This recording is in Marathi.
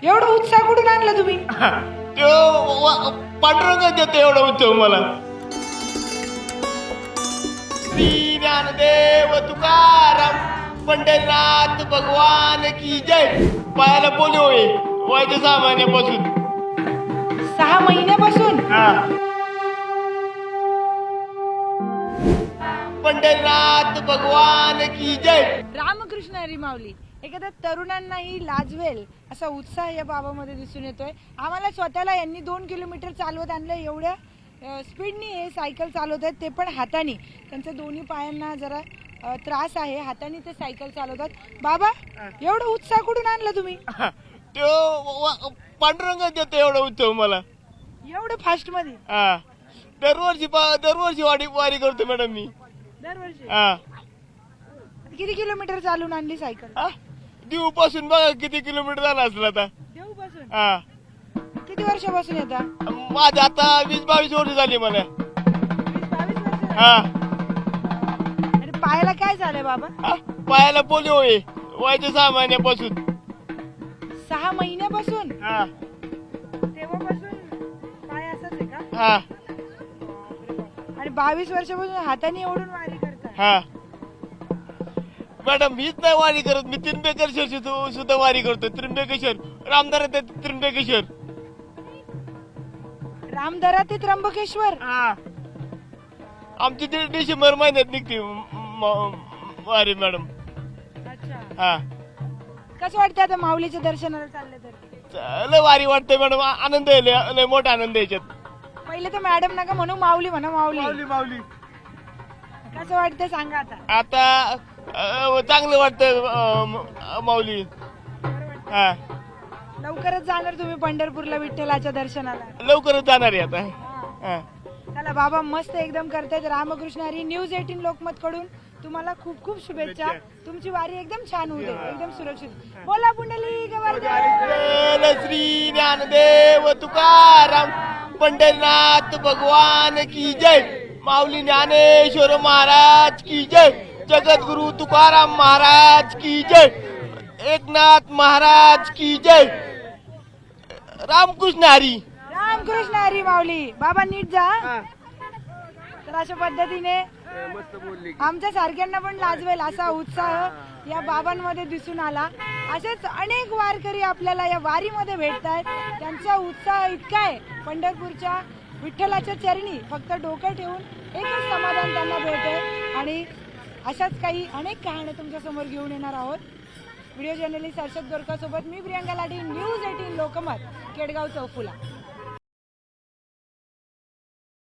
एवढा उत्साह कुठून आणला तुम्ही? पांडुरंग देतो एवढा उत्सव मला. श्री ज्ञानदेव तुकाराम पंढरीनाथ भगवान की जय. पायाला पोलिओ आहे वयाच्या 6 महिन्यापासून. 6 महिन्यापासून? पंढरीनाथ भगवान की जय. रामकृष्ण हरी माऊली. एखाद्या तरुणांनाही लाजवेल असा उत्साह या बाबामध्ये दिसून येतोय. आम्हाला स्वतःला यांनी 2 किलोमीटर चालवत आणलं. एवढ्या स्पीडनी हे सायकल चालवत आहेत, ते पण हाताने. त्यांच्या दोन्ही पायांना जरा त्रास आहे, हाताने ते सायकल चालवतात. बाबा, एवढा उत्साह कुठून आणला तुम्ही? पांडुरंग देतो एवढा उत्सव मला. एवढं फास्ट मध्ये? दरवर्षी वारी करतो मॅडम मी. दरवर्षी? किती किलोमीटर चालून आणली सायकल? देऊ पासून बघा किती किलोमीटर झाला असेल आता. देऊ पासून? किती वर्षापासून येतात? माझ्या आता 20-22 वर्ष झाली मला. 20-22 वर्ष? आणि पायाला काय झालंय बाबा? पायाला पोलिओ आहे वयाच्या 6 महिन्यापासून. 6 महिन्यापासून? तेव्हापासून पाय असाच आहे का? आणि 22 वर्षापासून हाताने ओढून वारी करतात? मॅडम मीच नाही वारी करत, मी त्र्यंबकेश्वर सुद्धा वारी करतो. त्र्यंबकेश्वर रामदार त्र्यंबकेश्वर. रामदरा ते त्र्यंबकेश्वर? आमची डिसेंबर महिन्यात निघते वारी मॅडम. अच्छा. कसं वाटतं आता माऊलीच्या दर्शनाला चालले तर? लय वारी वाटतंय मॅडम. आनंद आहे, लय मोठा आनंद आहे याच्यात. पहिले तर मॅडम नका म्हणू, माऊली म्हणा. माऊली माऊली. कसं वाटतं सांगा आता? आता चांगलं वाटतं माऊली. लवकरच जाणार तुम्ही पंढरपूरला विठ्ठलाच्या दर्शनाला? लवकरच जाणार आहे आता. चला बाबा, मस्त एकदम करतायत. रामकृष्ण हरी. न्यूज 18 लोकमत कडून तुम्हाला खूप खूप शुभेच्छा. तुमची वारी एकदम छान होऊ दे, एकदम सुरक्षित. बोला पुंडलिक वरद. श्री ज्ञानदेव तुकाराम पंढरीनाथ भगवान की जय. माऊली ज्ञानेश्वर महाराज की जय. जगद्गुरु तुकाराम महाराज की जय. एकनाथ महाराज की जय. रामकृष्ण हरी. रामकृष्ण हरी माऊली. बाबा नीट जा. तर अशा पद्धतीने आमच्या सारख्यांना पण लाजवेल असा उत्साह या बाबांमध्ये दिसून आला. असेच अनेक वारकरी आपल्याला या वारीमध्ये भेटतायत. त्यांचा उत्साह इतका आहे, पंढरपूरच्या विठ्ठलाच्या चरणी फक्त डोकं ठेवून एकच समाधान त्यांना भेटते. आणि अशाच काही अनेक कहाण्या तुमच्या समोर घेऊन येणार आहोत. व्हिडिओ जर्नलिस्ट हर्षद गोरखा सोबत मी प्रियंका लाडी. न्यूज 18 लोकमत, केडगाव चौफुला.